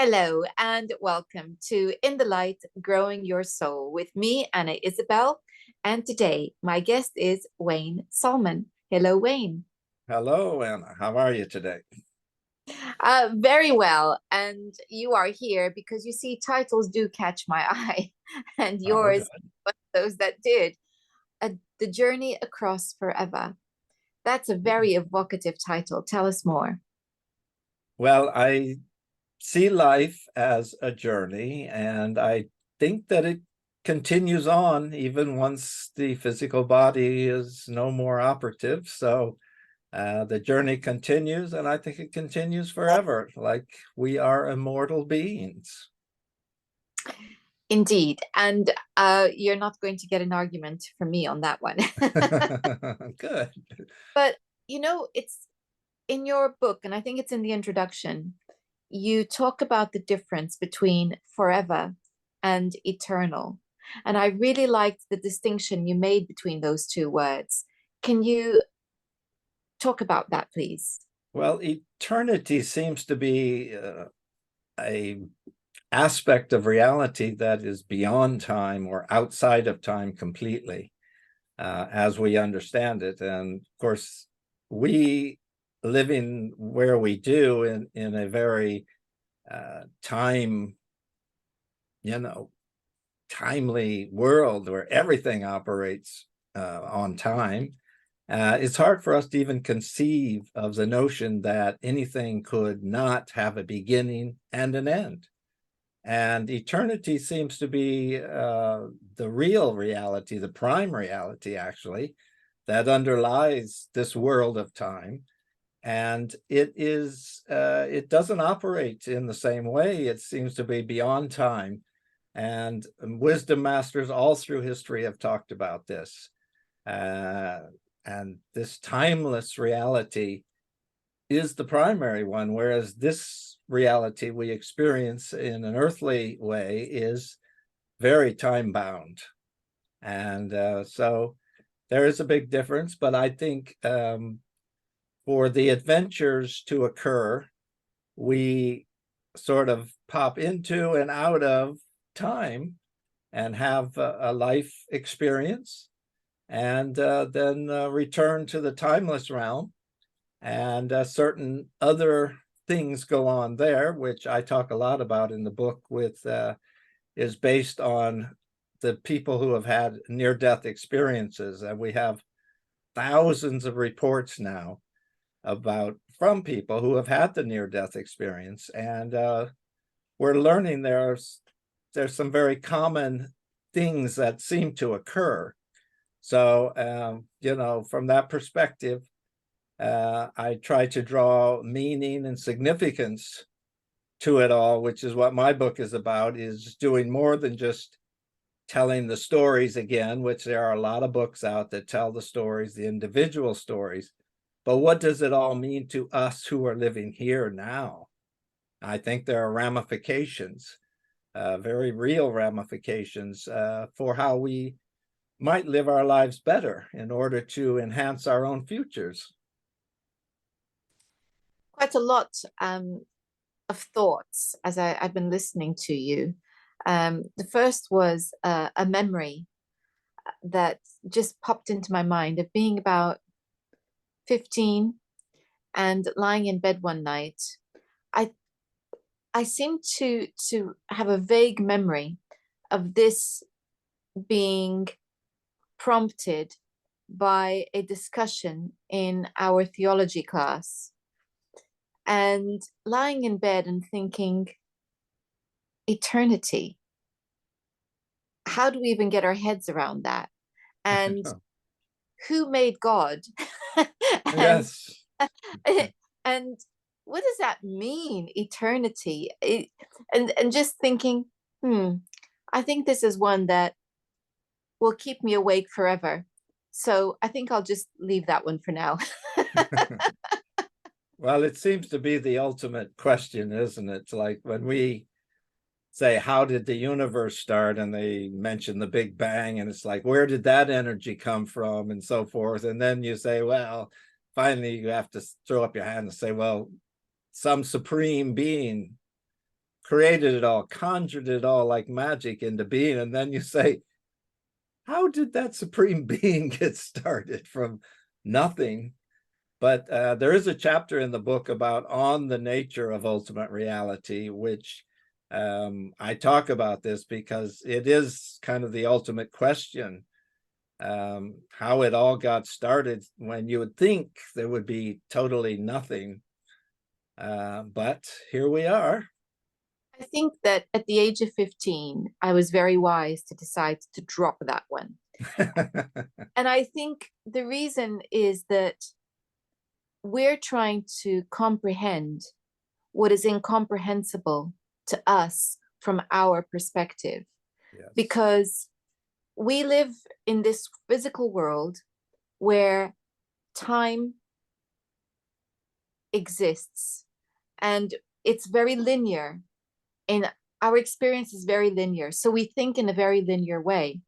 Hello and welcome to In the Light, Growing Your Soul with me, Anna Isabel. And today my guest is Wayne Saalman. Hello, Wayne. Hello, Anna. How are you today? Very well. And you are here because you see, titles do catch my eye, and Oh, yours good. was those that did. The Journey Across Forever. That's a very evocative title. Tell us more. Well, I see life as a journey, and I think that it continues on even once the physical body is no more operative. So the journey continues, and I think it continues forever, like we are immortal beings. Indeed. And you're not going to get an argument from me on that one. Good. But it's in your book, and I think it's in the introduction, you talk about the difference between forever and eternal. And I really liked the distinction you made between those two words. Can you talk about that, please? Well, eternity seems to be a aspect of reality that is beyond time or outside of time completely, as we understand it. And of course, we living where we do in a very time, timely world where everything operates on time. It's hard for us to even conceive of the notion that anything could not have a beginning and an end. And eternity seems to be the real reality, the prime reality, actually, that underlies this world of time. And it doesn't operate in the same way. It seems to be beyond time. And wisdom masters all through history have talked about this. And this timeless reality is the primary one, whereas this reality we experience in an earthly way is very time bound. And so there is a big difference, but I think for the adventures to occur, we sort of pop into and out of time and have a life experience, and then return to the timeless realm. And certain other things go on there, which I talk a lot about in the book, with is based on the people who have had near-death experiences. And we have thousands of reports now from people who have had the near-death experience. And we're learning there's some very common things that seem to occur. So, from that perspective, I try to draw meaning and significance to it all, which is what my book is about, is doing more than just telling the stories again, which there are a lot of books out that tell the stories, the individual stories. But what does it all mean to us who are living here now? I think there are ramifications, very real ramifications, for how we might live our lives better in order to enhance our own futures. Quite a lot of thoughts as I've been listening to you. The first was a memory that just popped into my mind of being about 15 and lying in bed one night. I I seem to have a vague memory of this being prompted by a discussion in our theology class, and lying in bed and thinking, eternity. How do we even get our heads around that? And who made God? and Yes. and what does that mean, eternity? And just thinking, I think this is one that will keep me awake forever. So I think I'll just leave that one for now. Well, it seems to be the ultimate question, isn't it? Like when we say, how did the universe start? And they mention the Big Bang, and it's like, where did that energy come from? And so forth. And then you say, well, finally you have to throw up your hand and say, well, some supreme being created it all, conjured it all like magic into being. And then you say, how did that supreme being get started from nothing? But there is a chapter in the book about on the nature of ultimate reality, which I talk about this because it is kind of the ultimate question, how it all got started when you would think there would be totally nothing. But here we are. I think that at the age of 15, I was very wise to decide to drop that one. And I think the reason is that we're trying to comprehend what is incomprehensible to us from our perspective. Yes. Because we live in this physical world where time exists and it's very linear, and our experience is very linear. So we think in a very linear way.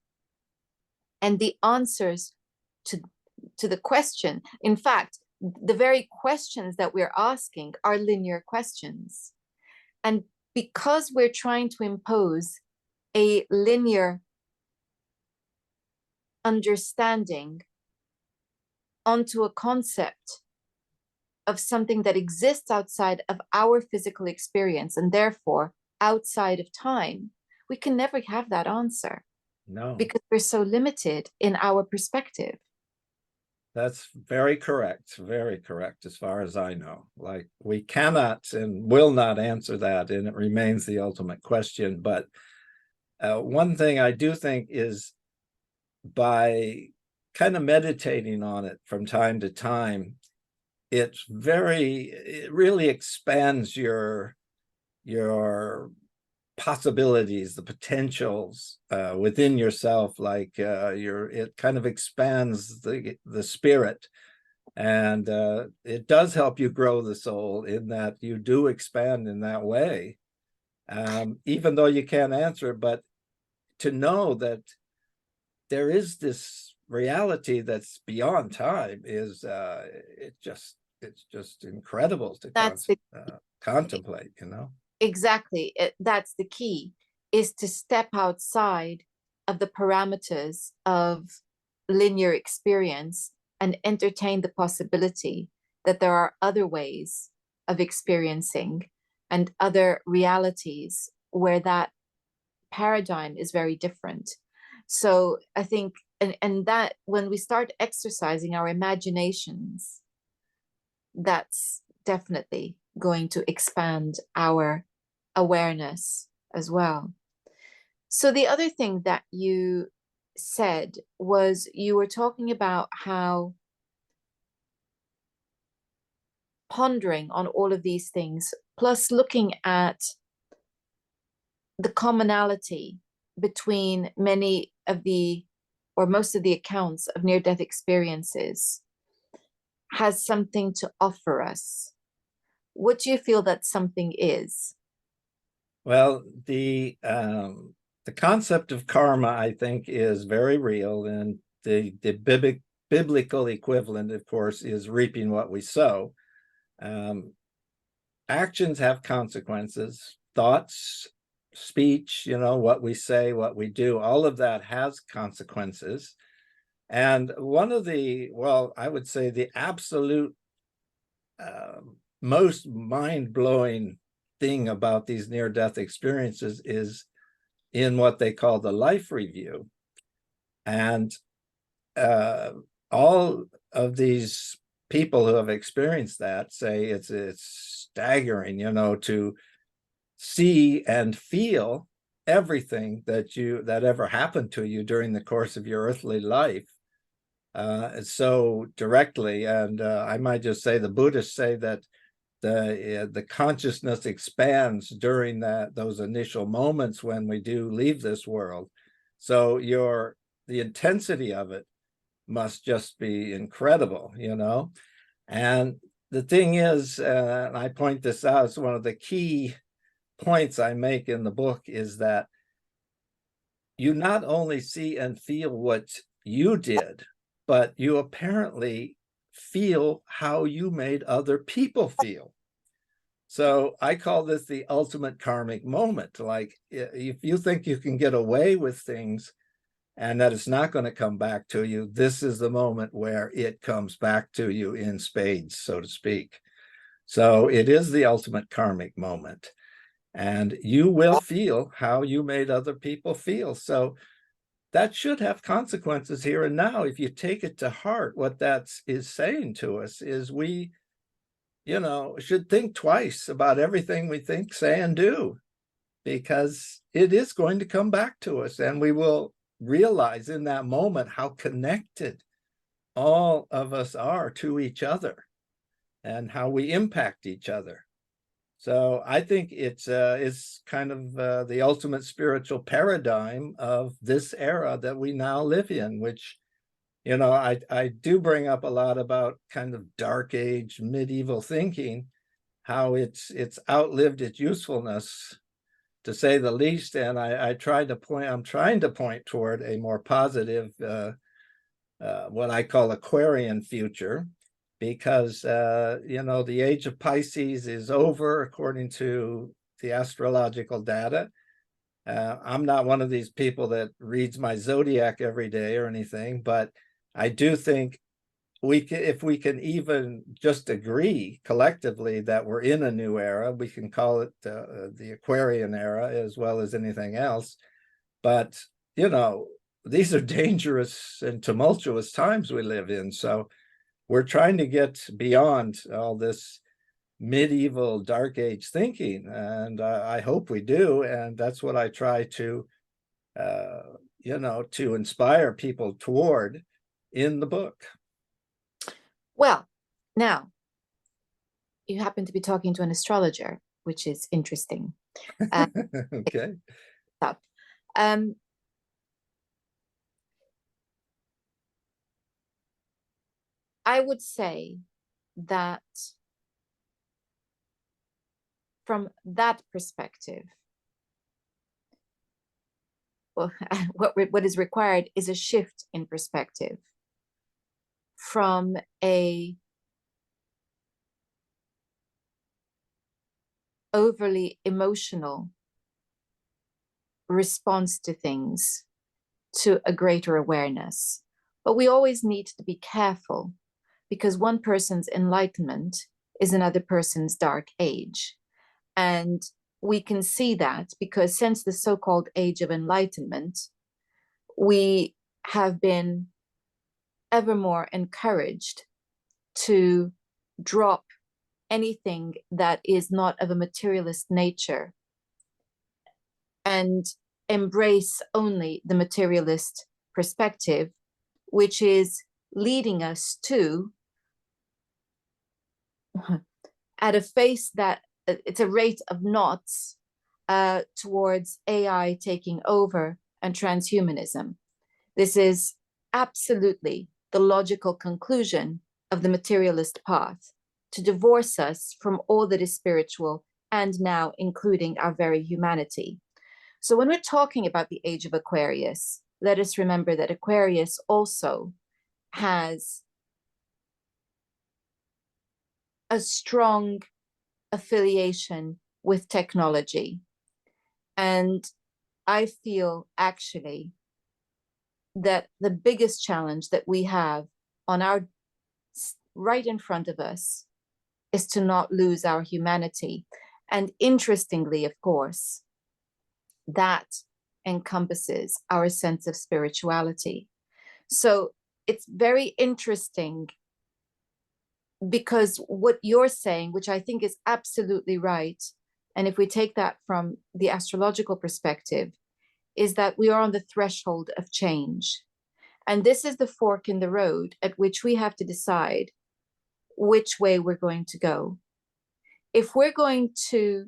And the answers to the question, in fact, the very questions that we're asking are linear questions. And because we're trying to impose a linear understanding onto a concept of something that exists outside of our physical experience and therefore outside of time, we can never have that answer. No. Because we're so limited in our perspective. That's very correct as far as I know. Like, we cannot and will not answer that, and it remains the ultimate question. But one thing I do think is, by kind of meditating on it from time to time, it really expands your possibilities, the potentials within yourself. Like it kind of expands the spirit, and it does help you grow the soul in that you do expand in that way, even though you can't answer it. But to know that there is this reality that's beyond time is it's just incredible to contemplate, you know. Exactly. That's the key, is to step outside of the parameters of linear experience and entertain the possibility that there are other ways of experiencing and other realities where that paradigm is very different. So I think, and that when we start exercising our imaginations, that's definitely going to expand our awareness as well. So the other thing that you said was you were talking about how pondering on all of these things, plus looking at the commonality between many of the, or most of the accounts of near-death experiences, has something to offer us. What do you feel that something is? Well, the concept of karma, I think, is very real, and the biblical equivalent, of course, is reaping what we sow. Actions have consequences. Thoughts, speech, you know, what we say, what we do, all of that has consequences. And one of the, well, I would say the absolute most mind-blowing thing about these near-death experiences is in what they call the life review. And all of these people who have experienced that say it's staggering, you know, to see and feel everything that ever happened to you during the course of your earthly life so directly. And I might just say the Buddhists say that the consciousness expands during those initial moments when we do leave this world. So the intensity of it must just be incredible, you know. And the thing is, and I point this out, it's one of the key points I make in the book, is that you not only see and feel what you did, but you apparently feel how you made other people feel. So I call this the ultimate karmic moment. Like if you think you can get away with things and that it's not going to come back to you, this is the moment where it comes back to you in spades, so to speak. So it is the ultimate karmic moment. And you will feel how you made other people feel. So that should have consequences here and now. If you take it to heart, what that is saying to us is we, should think twice about everything we think, say, and do, because it is going to come back to us, and we will realize in that moment how connected all of us are to each other and how we impact each other. So I think it's kind of the ultimate spiritual paradigm of this era that we now live in, which, I do bring up a lot about kind of dark age medieval thinking, how it's outlived its usefulness, to say the least. And I'm trying to point toward a more positive, what I call Aquarian future, because the age of Pisces is over according to the astrological data. I'm not one of these people that reads my zodiac every day or anything, but I do think if we can even just agree collectively that we're in a new era, we can call it the Aquarian era as well as anything else. But these are dangerous and tumultuous times we live in. So we're trying to get beyond all this medieval dark age thinking, and I hope we do. And that's what I try to to inspire people toward in the book. Well, now you happen to be talking to an astrologer, which is interesting. Okay. Um, I would say that from that perspective, well, what is required is a shift in perspective from a overly emotional response to things to a greater awareness. But we always need to be careful, because one person's enlightenment is another person's dark age. And we can see that because since the so-called age of enlightenment, we have been ever more encouraged to drop anything that is not of a materialist nature and embrace only the materialist perspective, which is leading us to, at a face that it's a rate of knots, towards AI taking over and transhumanism. This is absolutely the logical conclusion of the materialist path, to divorce us from all that is spiritual, and now including our very humanity. So when we're talking about the age of Aquarius, let us remember that Aquarius also has a strong affiliation with technology. And I feel actually that the biggest challenge that we have on our right in front of us is to not lose our humanity. And interestingly, of course, that encompasses our sense of spirituality. So it's very interesting, because what you're saying, which I think is absolutely right, and if we take that from the astrological perspective, is that we are on the threshold of change. And this is the fork in the road at which we have to decide which way we're going to go. If we're going to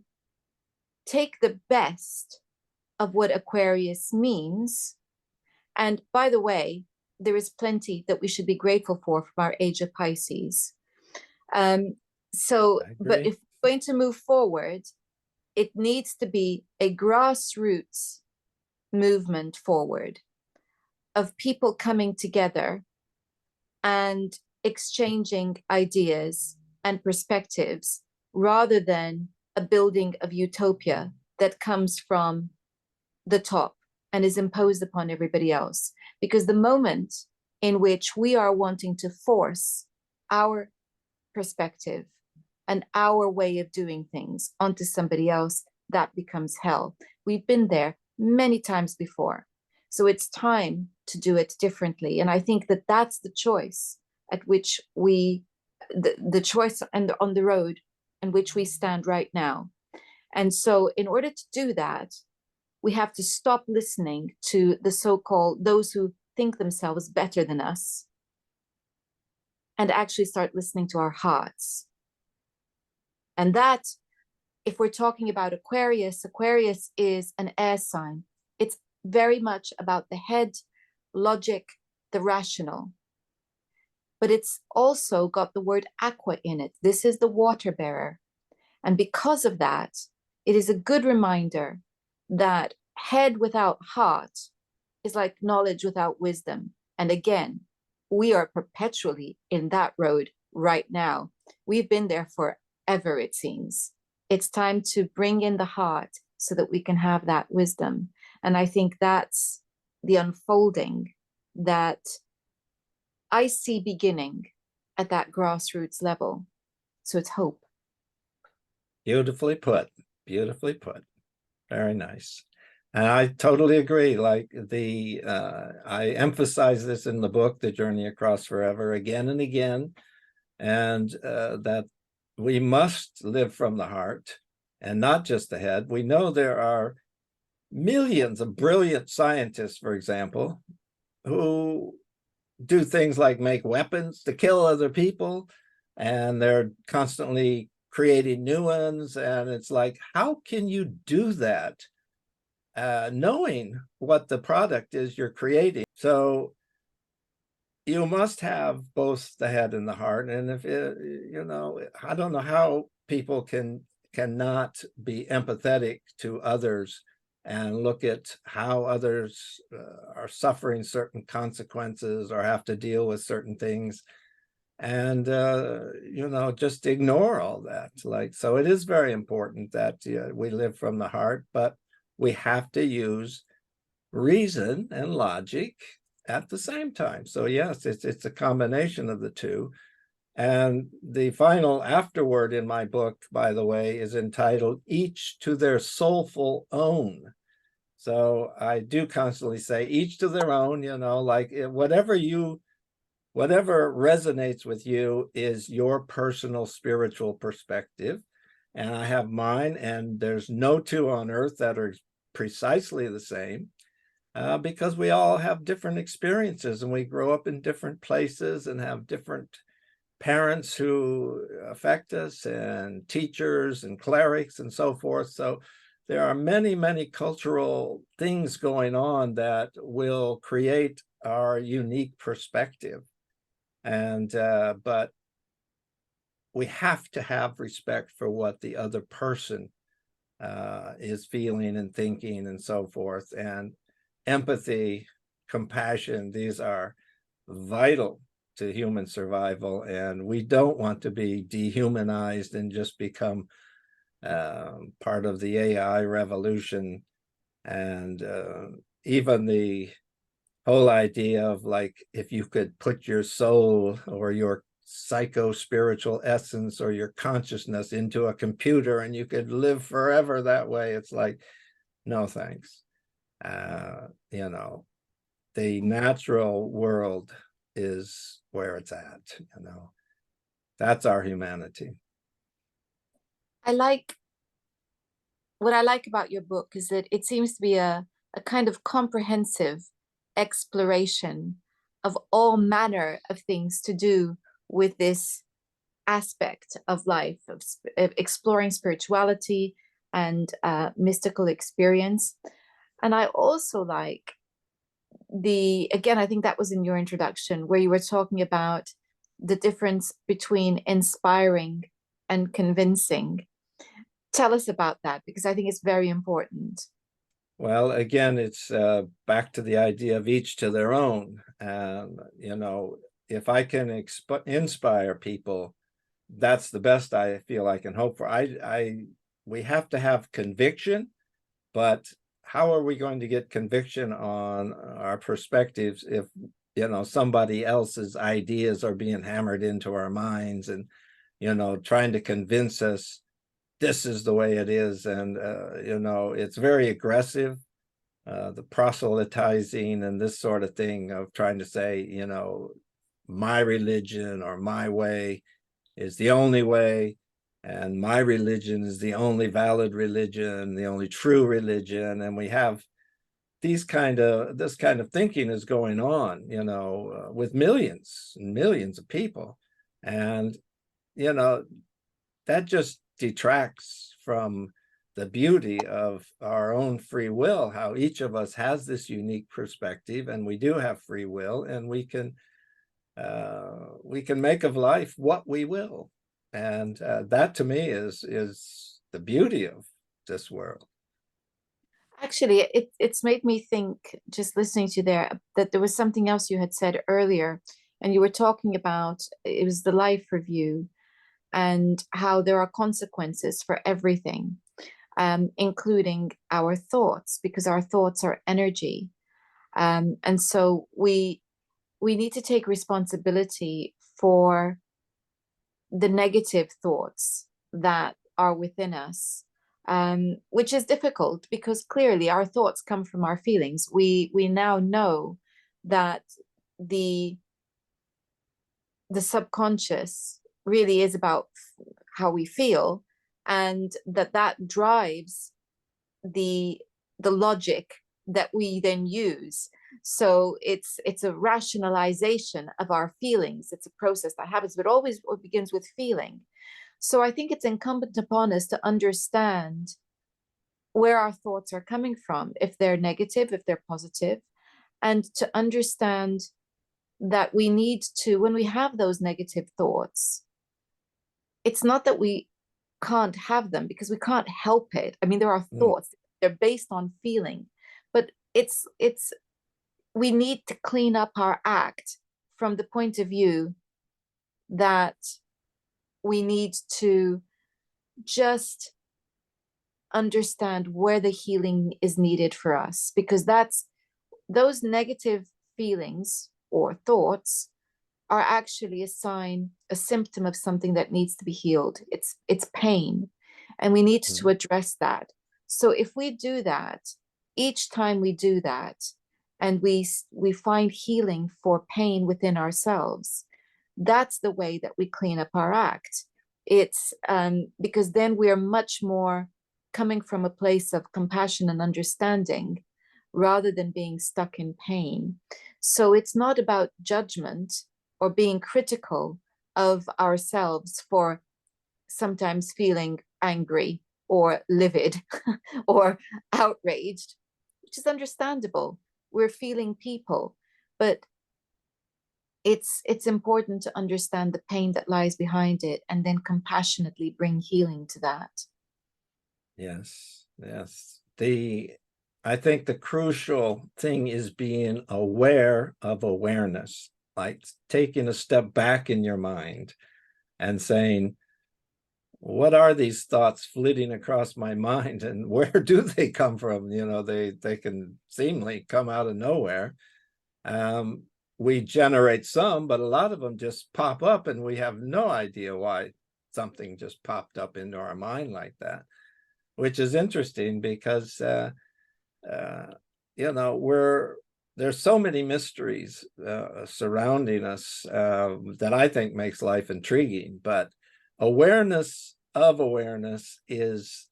take the best of what Aquarius means, and by the way, there is plenty that we should be grateful for from our age of Pisces. But if we're going to move forward, it needs to be a grassroots movement forward of people coming together and exchanging ideas and perspectives, rather than a building of utopia that comes from the top and is imposed upon everybody else. Because the moment in which we are wanting to force our perspective and our way of doing things onto somebody else, that becomes hell. We've been there many times before. So it's time to do it differently. And I think that that's the choice at which the choice and on the road in which we stand right now. And so in order to do that, we have to stop listening to the so-called those who think themselves better than us and actually start listening to our hearts. And that, if we're talking about Aquarius, Aquarius is an air sign. It's very much about the head, logic, the rational. But it's also got the word aqua in it. This is the water bearer. And because of that, it is a good reminder that head without heart is like knowledge without wisdom. And again, we are perpetually in that road right now. We've been there forever, it seems. It's time to bring in the heart so that we can have that wisdom. And I think that's the unfolding that I see beginning at that grassroots level. So it's hope. Beautifully put. Beautifully put. Very nice. And I totally agree. Like I emphasize this in the book, The Journey Across Forever, again and again, and that we must live from the heart and not just the head. We know there are millions of brilliant scientists, for example, who do things like make weapons to kill other people, and they're constantly creating new ones. And it's like, how can you do that knowing what the product is you're creating? So you must have both the head and the heart. And if it, I don't know how people cannot be empathetic to others and look at how others are suffering certain consequences or have to deal with certain things, and just ignore all that. Like, so it is very important that we live from the heart, but we have to use reason and logic at the same time. So yes, it's a combination of the two. And the final afterword in my book, by the way, is entitled Each to Their Soulful Own. So I do constantly say each to their own, like whatever resonates with you is your personal spiritual perspective. And I have mine, and there's no two on earth that are precisely the same, because we all have different experiences, and we grow up in different places and have different parents who affect us, and teachers and clerics and so forth. So there are many, many cultural things going on that will create our unique perspective. And but we have to have respect for what the other person is feeling and thinking and so forth. And empathy, compassion, these are vital to human survival. And we don't want to be dehumanized and just become part of the AI revolution. And even the whole idea of, like, if you could put your soul or your psycho-spiritual essence or your consciousness into a computer and you could live forever that way, it's like, no thanks. The natural world is where it's at. That's our humanity. What I like about your book is that it seems to be a kind of comprehensive exploration of all manner of things to do with this aspect of life, of exploring spirituality and mystical experience. And I also like again, I think that was in your introduction where you were talking about the difference between inspiring and convincing. Tell us about that, because I think it's very important. Well, again, it's back to the idea of each to their own. If I can inspire people, that's the best I feel I can hope for. I we have to have conviction, but how are we going to get conviction on our perspectives if, somebody else's ideas are being hammered into our minds and, trying to convince us this is the way it is. And, it's very aggressive, the proselytizing and this sort of thing of trying to say, my religion or my way is the only way, and my religion is the only valid religion, the only true religion. And we have this kind of thinking is going on, with millions and millions of people. And, that just detracts from the beauty of our own free will, how each of us has this unique perspective, and we do have free will, and we can make of life what we will. And that to me is the beauty of this world. Actually, it's made me think, just listening to you there, that there was something else you had said earlier, and you were talking about, it was the life review and how there are consequences for everything, including our thoughts, because our thoughts are energy. And so we need to take responsibility for the negative thoughts that are within us, which is difficult because clearly our thoughts come from our feelings. We now know that the the subconscious really is about how we feel, and that drives the logic that we then use. So it's a rationalization of our feelings. It's a process that happens, but always begins with feeling. So I think it's incumbent upon us to understand where our thoughts are coming from, if they're negative, if they're positive, and to understand that we need to, when we have those negative thoughts, it's not that we can't have them, because we can't help it. I mean, there are thoughts, they're based on feeling, but it's we need to clean up our act from the point of view that we need to just understand where the healing is needed for us, because that's those negative feelings or thoughts are actually a sign, a symptom of something that needs to be healed. It's pain, and we need to address that. So if we do that, each time we do that, and we find healing for pain within ourselves, that's the way that we clean up our act. It's because then we are much more coming from a place of compassion and understanding rather than being stuck in pain. So it's not about judgment or being critical of ourselves for sometimes feeling angry or livid or outraged, which is understandable. We're feeling people, but it's important to understand the pain that lies behind it and then compassionately bring healing to that. Yes, yes. I think the crucial thing is being aware of awareness, like taking a step back in your mind and saying, what are these thoughts flitting across my mind, and where do they come from? They can seemingly come out of nowhere. We generate some, but a lot of them just pop up and we have no idea why something just popped up into our mind like that, which is interesting because there's so many mysteries surrounding us that I think makes life intriguing. But awareness of awareness is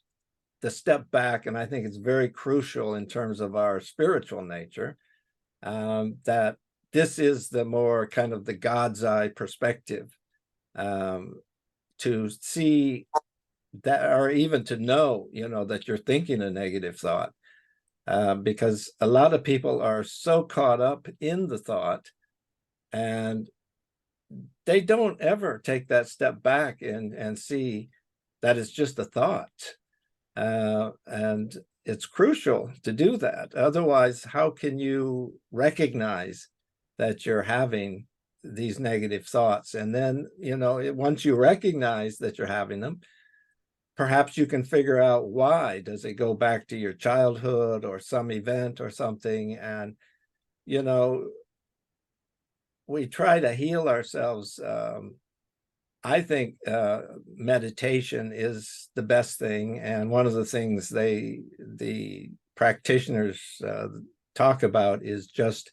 the step back, and I think it's very crucial in terms of our spiritual nature, that this is the more kind of the God's eye perspective, to see that, or even to know, that you're thinking a negative thought, because a lot of people are so caught up in the thought, and they don't ever take that step back and see that it's just a thought. And it's crucial to do that. Otherwise, how can you recognize that you're having these negative thoughts? And then, once you recognize that you're having them, perhaps you can figure out why. Does it go back to your childhood or some event or something? And, you know, we try to heal ourselves. I think meditation is the best thing. And one of the things the practitioners talk about is just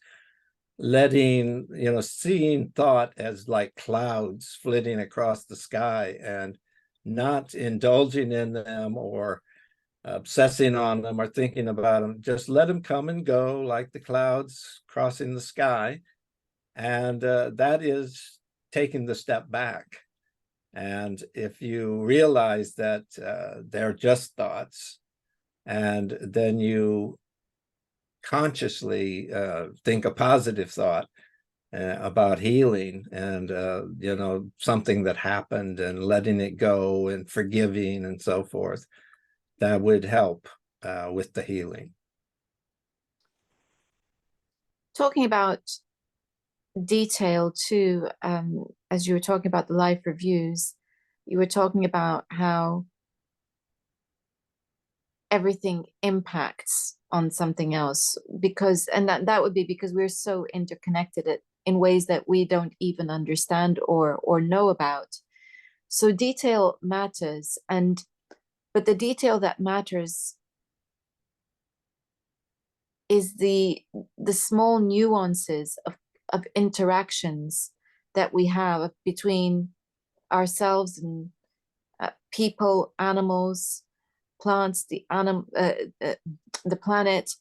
letting, seeing thought as like clouds flitting across the sky, and not indulging in them or obsessing on them or thinking about them. Just let them come and go like the clouds crossing the sky. And that is taking the step back. And if you realize that they're just thoughts, and then you consciously think a positive thought about healing and, something that happened, and letting it go and forgiving and so forth, that would help with the healing. Talking about detail too, as you were talking about the life reviews, you were talking about how everything impacts on something else, because, and that would be because we're so interconnected in ways that we don't even understand or know about. So detail matters, but the detail that matters is the small nuances of interactions that we have between ourselves and people, animals, plants, the planet.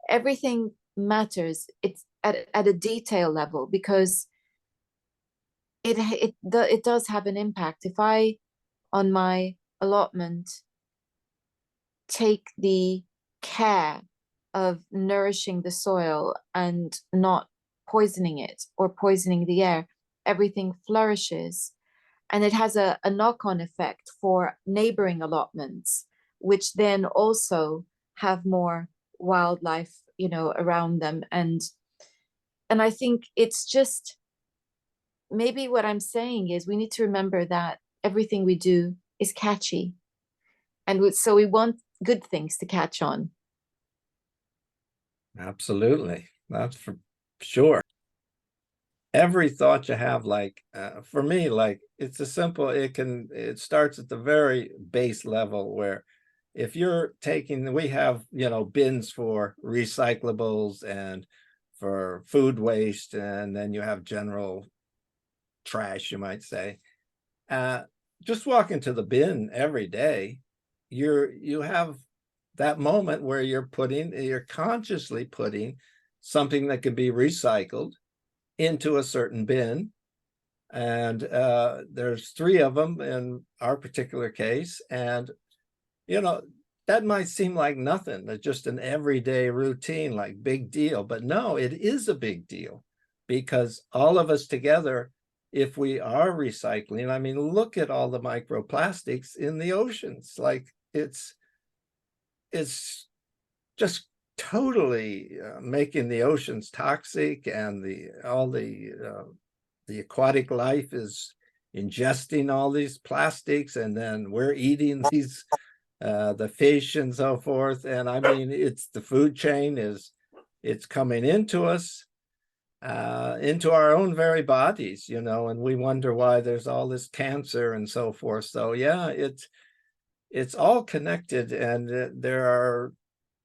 Everything matters. It's at a detail level, because it does have an impact. If I, on my allotment, take the care of nourishing the soil and not poisoning it or poisoning the air, everything flourishes. And it has a knock-on effect for neighboring allotments, which then also have more wildlife, around them. And I think it's just, maybe what I'm saying is we need to remember that everything we do is catchy. And so we want good things to catch on. Absolutely. That's for sure. Every thought you have, like for me, like it's a simple, it starts at the very base level, where if you're taking, we have, bins for recyclables and for food waste, and then you have general trash, you might say. Just walk into the bin every day, you have that moment where you're consciously putting something that could be recycled into a certain bin. And there's 3 of them in our particular case. And, that might seem like nothing. It's just an everyday routine, like big deal. But no, it is a big deal, because all of us together, if we are recycling, I mean, look at all the microplastics in the oceans. Like it's just totally making the oceans toxic, and all the aquatic life is ingesting all these plastics, and then we're eating these the fish and so forth. And I mean, it's the food chain it's coming into us, into our own very bodies, and we wonder why there's all this cancer and so forth. So yeah, it's all connected, and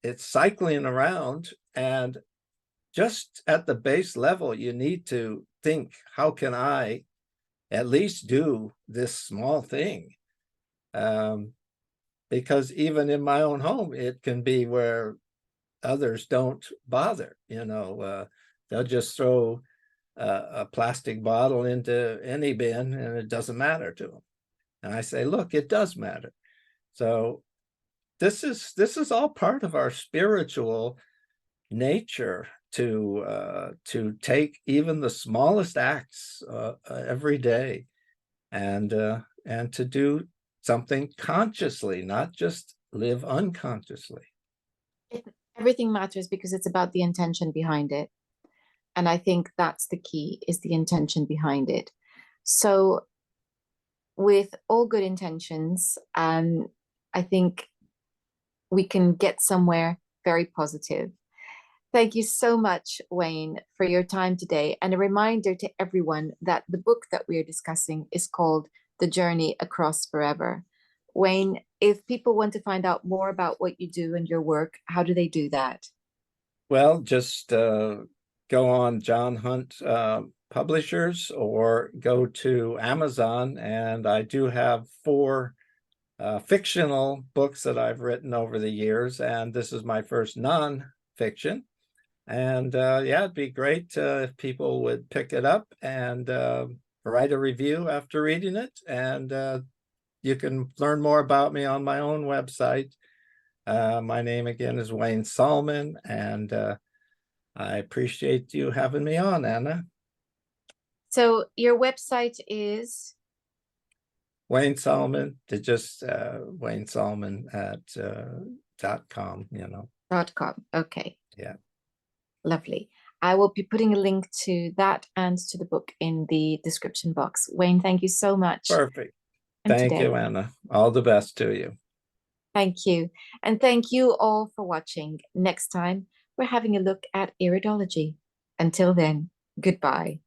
it's cycling around. And just at the base level, you need to think, how can I at least do this small thing? Because even in my own home, it can be where others don't bother. They'll just throw a plastic bottle into any bin, and it doesn't matter to them. And I say, look, it does matter. So this is all part of our spiritual nature, to take even the smallest acts every day, and to do something consciously, not just live unconsciously. Everything matters because it's about the intention behind it. And I think that's the key, is the intention behind it. So with all good intentions, I think we can get somewhere very positive. Thank you so much, Wayne, for your time today. And a reminder to everyone that the book that we are discussing is called The Journey Across Forever. Wayne, if people want to find out more about what you do and your work, how do they do that? Well, just go on John Hunt Publishers or go to Amazon. And I do have 4 fictional books that I've written over the years. And this is my first non-fiction. And yeah, it'd be great if people would pick it up and write a review after reading it. And you can learn more about me on my own website. My name again is Wayne Saalman, and I appreciate you having me on, Anna. So your website is Wayne Saalman, to just Wayne Saalman at .com, you know. .com. Okay, Yeah. lovely. I will be putting a link to that and to the book in the description box. Wayne, thank you so much. Perfect. And Thank you, today, Anna. All the best to you. thank you. And thank you all for watching. Next time, we're having a look at iridology. Until then, goodbye.